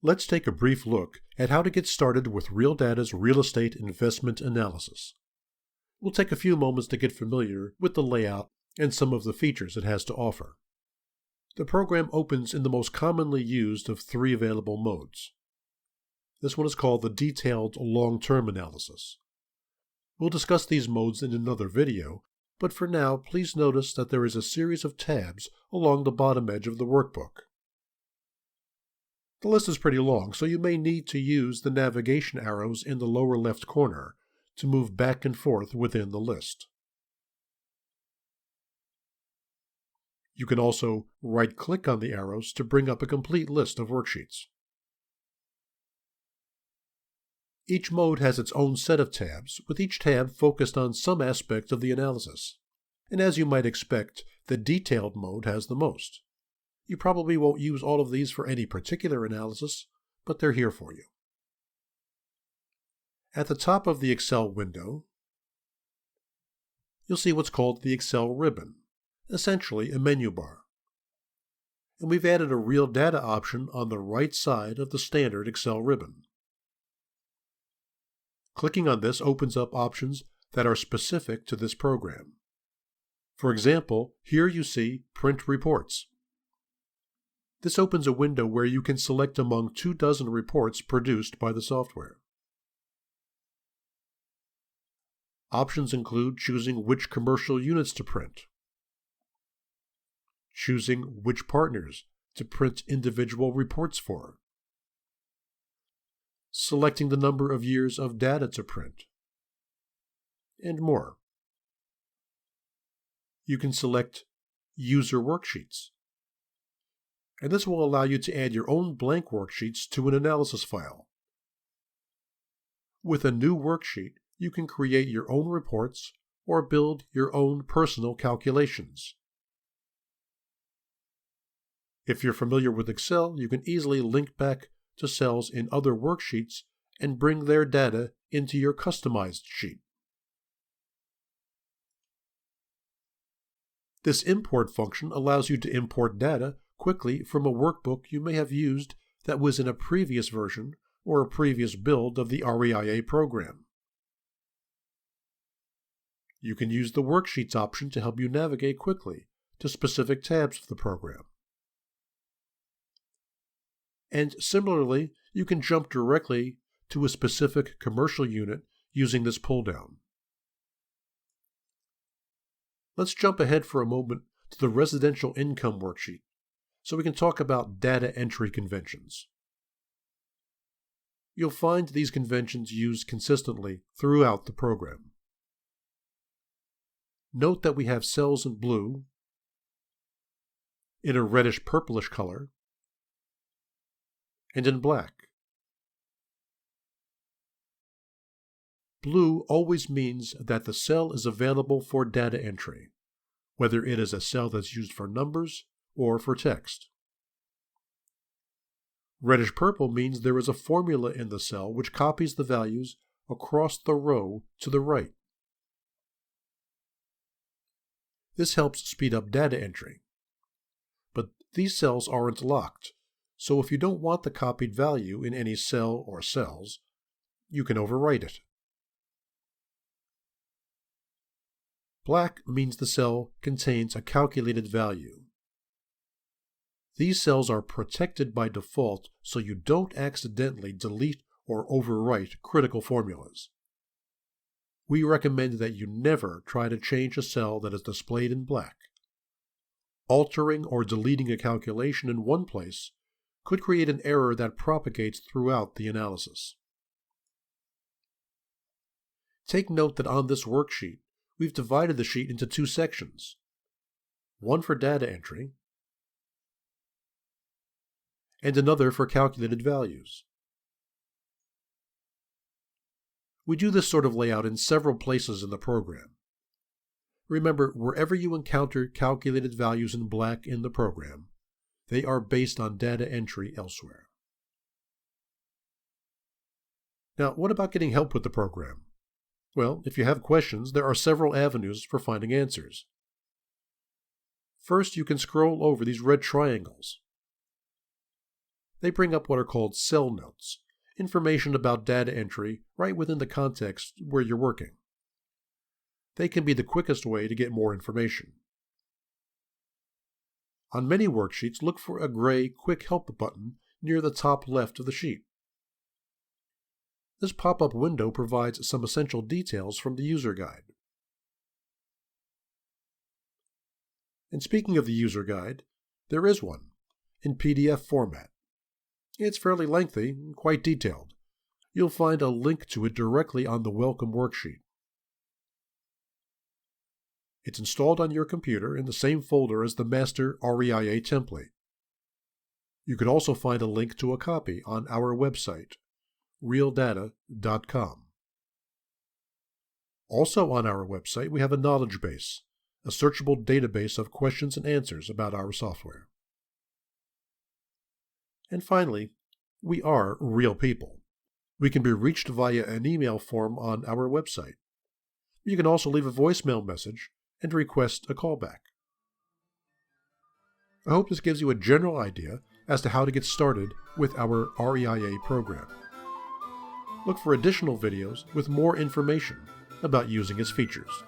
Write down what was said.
Let's take a brief look at how to get started with RealData's real estate investment analysis. We'll take a few moments to get familiar with the layout and some of the features it has to offer. The program opens in the most commonly used of three available modes. This one is called the Detailed Long-Term Analysis. We'll discuss these modes in another video, but for now, please notice that there is a series of tabs along the bottom edge of the workbook. The list is pretty long, so you may need to use the navigation arrows in the lower left corner to move back and forth within the list. You can also right-click on the arrows to bring up a complete list of worksheets. Each mode has its own set of tabs, with each tab focused on some aspect of the analysis. And as you might expect, the Detailed mode has the most. You probably won't use all of these for any particular analysis, but they're here for you. At the top of the Excel window, you'll see what's called the Excel ribbon, essentially a menu bar. And we've added a Real Data option on the right side of the standard Excel ribbon. Clicking on this opens up options that are specific to this program. For example, here you see Print Reports. This opens a window where you can select among 24 reports produced by the software. Options include choosing which commercial units to print, choosing which partners to print individual reports for, selecting the number of years of data to print, and more. You can select User Worksheets, and this will allow you to add your own blank worksheets to an analysis file. With a new worksheet, you can create your own reports or build your own personal calculations. If you're familiar with Excel, you can easily link back to cells in other worksheets and bring their data into your customized sheet. This import function allows you to import data quickly from a workbook you may have used that was in a previous version or a previous build of the REIA program. You can use the Worksheets option to help you navigate quickly to specific tabs of the program. And similarly, you can jump directly to a specific commercial unit using this pull-down. Let's jump ahead for a moment to the Residential Income worksheet, so we can talk about data entry conventions. You'll find these conventions used consistently throughout the program. Note that we have cells in blue, in a reddish-purplish color, and in black. Blue always means that the cell is available for data entry, whether it is a cell that's used for numbers or for text. Reddish-purple means there is a formula in the cell which copies the values across the row to the right. This helps speed up data entry. But these cells aren't locked, so if you don't want the copied value in any cell or cells, you can overwrite it. Black means the cell contains a calculated value. These cells are protected by default so you don't accidentally delete or overwrite critical formulas. We recommend that you never try to change a cell that is displayed in black. Altering or deleting a calculation in one place could create an error that propagates throughout the analysis. Take note that on this worksheet, we've divided the sheet into two sections, one for data entry and another for calculated values. We do this sort of layout in several places in the program. Remember, wherever you encounter calculated values in black in the program, they are based on data entry elsewhere. Now, what about getting help with the program? Well, if you have questions, there are several avenues for finding answers. First, you can scroll over these red triangles. They bring up what are called cell notes, information about data entry right within the context where you're working. They can be the quickest way to get more information. On many worksheets, look for a gray Quick Help button near the top left of the sheet. This pop-up window provides some essential details from the user guide. And speaking of the user guide, there is one, in PDF format. It's fairly lengthy and quite detailed. You'll find a link to it directly on the Welcome worksheet. It's installed on your computer in the same folder as the master REIA template. You could also find a link to a copy on our website, RealData.com. Also on our website, we have a knowledge base, a searchable database of questions and answers about our software. And finally, we are real people. We can be reached via an email form on our website. You can also leave a voicemail message and request a callback. I hope this gives you a general idea as to how to get started with our REIA program. Look for additional videos with more information about using its features.